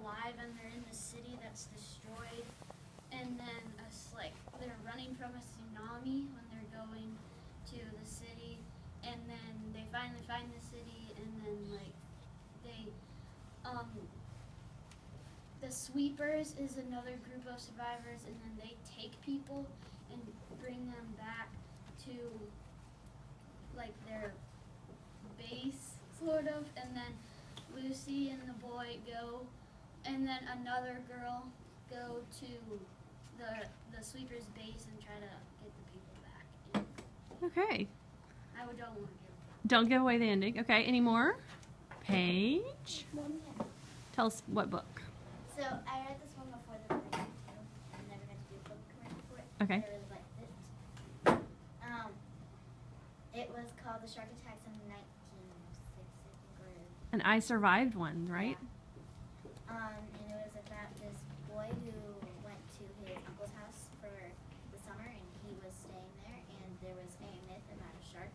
alive and they're in the city that's destroyed. And then they're running from a tsunami when they're going to the city. And then they finally find the city, and then the sweepers is another group of survivors, and then they take people and bring them back to their base, sort of, and then Lucy and the boy go, and then another girl go to the sweeper's base and try to get the people back. Okay. I don't want to give them. Don't give away the ending. Okay, any more? Paige? Tell us what book. So I read this one before the movie too. I never got to do a book commercial for it. Okay. I really liked it. It was called The Shark Attacks in 1906, I think, or And I Survived one, right? yeah. And it was about this boy who went to his uncle's house for the summer, and he was staying there, and there was a myth about a shark,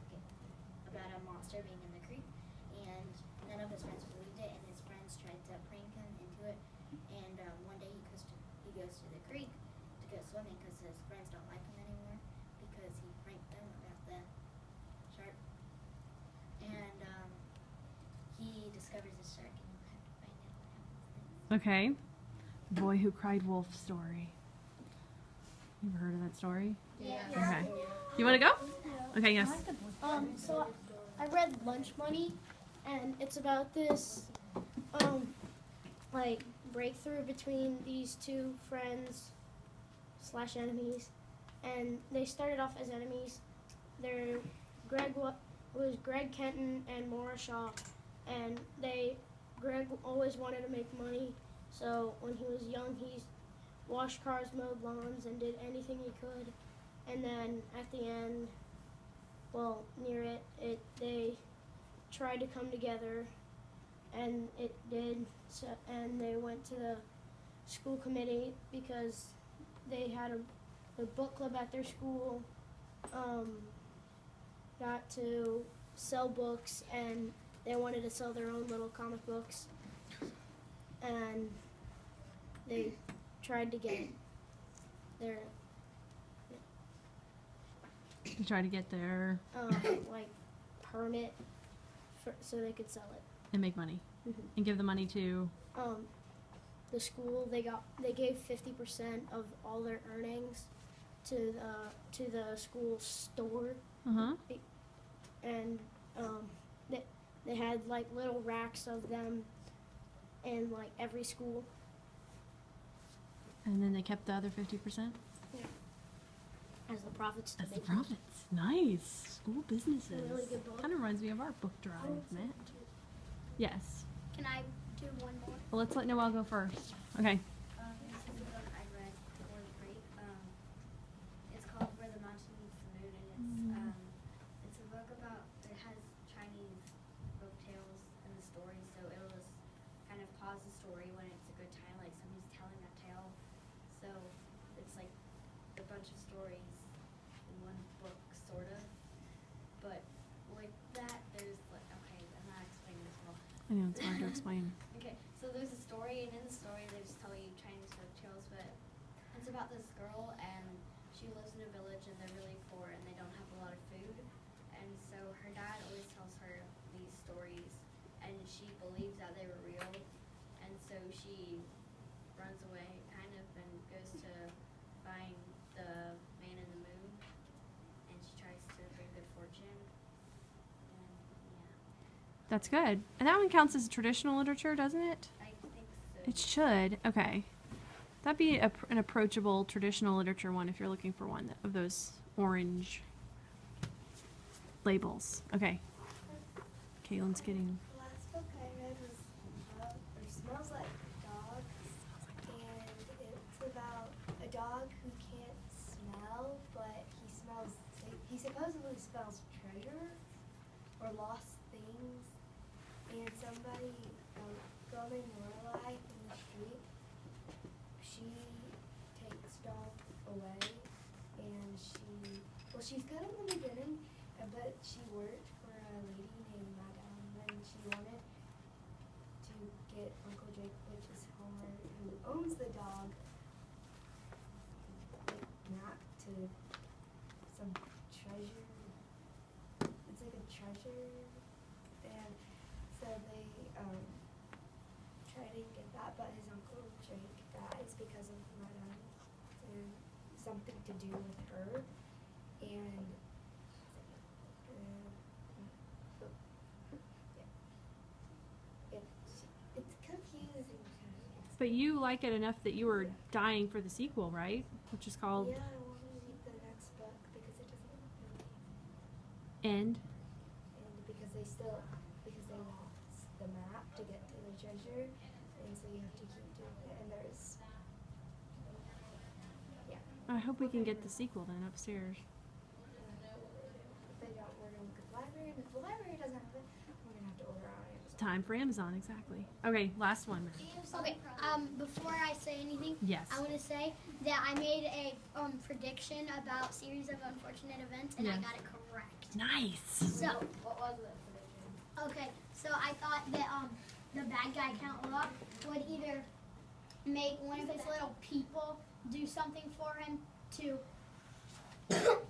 about a monster being in the creek, and none of his friends believed it, and his friends tried to prank him into it. And one day he goes to the creek to go swimming because his friends don't like him anymore because he pranked them about the shark. And he discovers the shark, and we'll have to find out what happens next. Okay. Boy Who Cried Wolf story. You ever heard of that story? Yeah. Okay. You want to go? Okay, yes. So I read Lunch Money, and it's about this, breakthrough between these two friends / enemies, and they started off as enemies. Was Greg Kenton and Maura Shaw, and Greg always wanted to make money, so when he was young, he washed cars, mowed lawns, and did anything he could. And then at the end, near it, they tried to come together, and it did. So, and they went to the school committee because they had a book club at their school. Got to sell books, and they wanted to sell their own little comic books, and they tried to get their To try to get there permit so they could sell it. and make money. Mhm. And give the money to... The school, they gave 50% of all their earnings to the school store, Uh-huh. and they had little racks of them in every school. And then they kept the other 50%? As the profits. That's the profits. Nice. School businesses. Really good book. Kind of reminds me of our book drive, Matt. Yes. Can I do one more? Well, let's let Noelle go first. Okay. This is a book I read before the break. It's called Where the Mountain Meets the Moon, and it's a book about, it has Chinese folk tales in the story, so it'll just kind of pause the story when it's a good time, like somebody's telling that tale. So it's like a bunch of stories in one book, sort of. But with that, there's okay, I'm not explaining this well. I know, it's hard to explain. Okay, so there's a story, and in the story they just tell you Chinese folk tales, but it's about this girl, and she lives in a village, and they're really poor, and they don't have a lot of food, and so her dad always tells her these stories, and she believes that they were real, and so she runs away, kind of, and goes to find the man in the moon, and she tries to bring good fortune, and yeah, That's good. And that one counts as traditional literature, doesn't it? I think so. It should. Okay. That'd be an approachable traditional literature one if you're looking for one of those orange labels. Okay. Caitlin's getting... The last book I read was Smells Like Dogs, and it's about a dog who can't smell, but he supposedly smells treasure or lost things, and somebody, girl named Lorelai in the street, she takes Dog away, and she's good in the beginning, but she worked for a lady named Madame, and she wanted to get Uncle Jake, which is Homer, treasure, and so they try to get that, but his uncle Drake dies because of Madame and something to do with her, and it's confusing. But you like it enough that you were dying for the sequel, right? Which is called Yeah, I want to read the next book because it doesn't really End. and because they lost the map to get to the treasure, and so you have to keep doing it, and there's I hope we can get the sequel then upstairs. if they don't, we're gonna look at the library, and if the library doesn't have it, we're gonna have to order on Amazon. Time for Amazon, exactly. Okay, last one. Okay, before I say anything, Yes. I want to say that I made a prediction about series of unfortunate events, and I Yes. got it correct. Nice. So, What was that prediction? okay, so I thought that the bad guy Count Olaf would either make one of his little people do something for him to,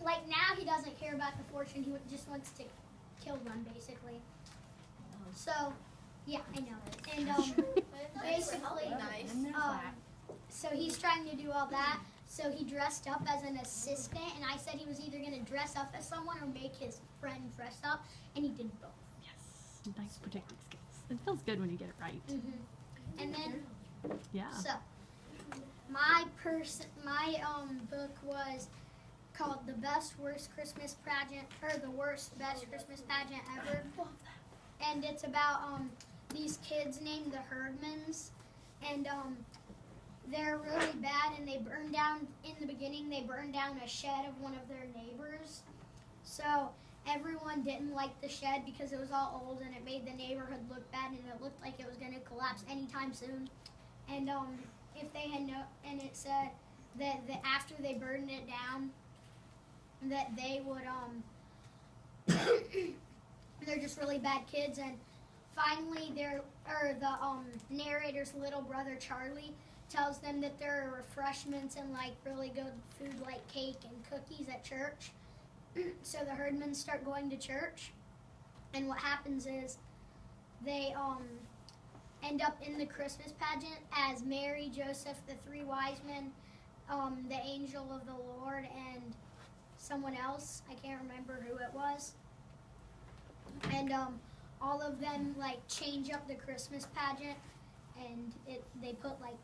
like now he doesn't care about the fortune, he just wants to kill them basically. So, yeah, I know. And basically, so he's trying to do all that. So he dressed up as an assistant, and I said he was either going to dress up as someone or make his friend dress up, and he did both. Yes. Nice predictive skills. It feels good when you get it right. And then, Yeah. so my book was called The Best Worst Christmas Pageant, or The Worst Best Christmas Pageant Ever. And it's about these kids named the Herdmans, and they're really bad, and they burned down, in the beginning, they burned down a shed of one of their neighbors. So everyone didn't like the shed because it was all old, and it made the neighborhood look bad, and it looked like it was going to collapse anytime soon. And if they had and it said that after they burned it down, that they would, they're just really bad kids, and finally the narrator's little brother Charlie tells them that there are refreshments and like really good food like cake and cookies at church. So the Herdmans start going to church, and what happens is they end up in the Christmas pageant as Mary, Joseph, the three wise men, the angel of the Lord, and someone else. I can't remember who it was. And all of them like change up the Christmas pageant, and they put like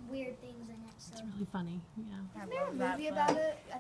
weird things in it. So It's really funny. Yeah. Isn't there a movie about it? I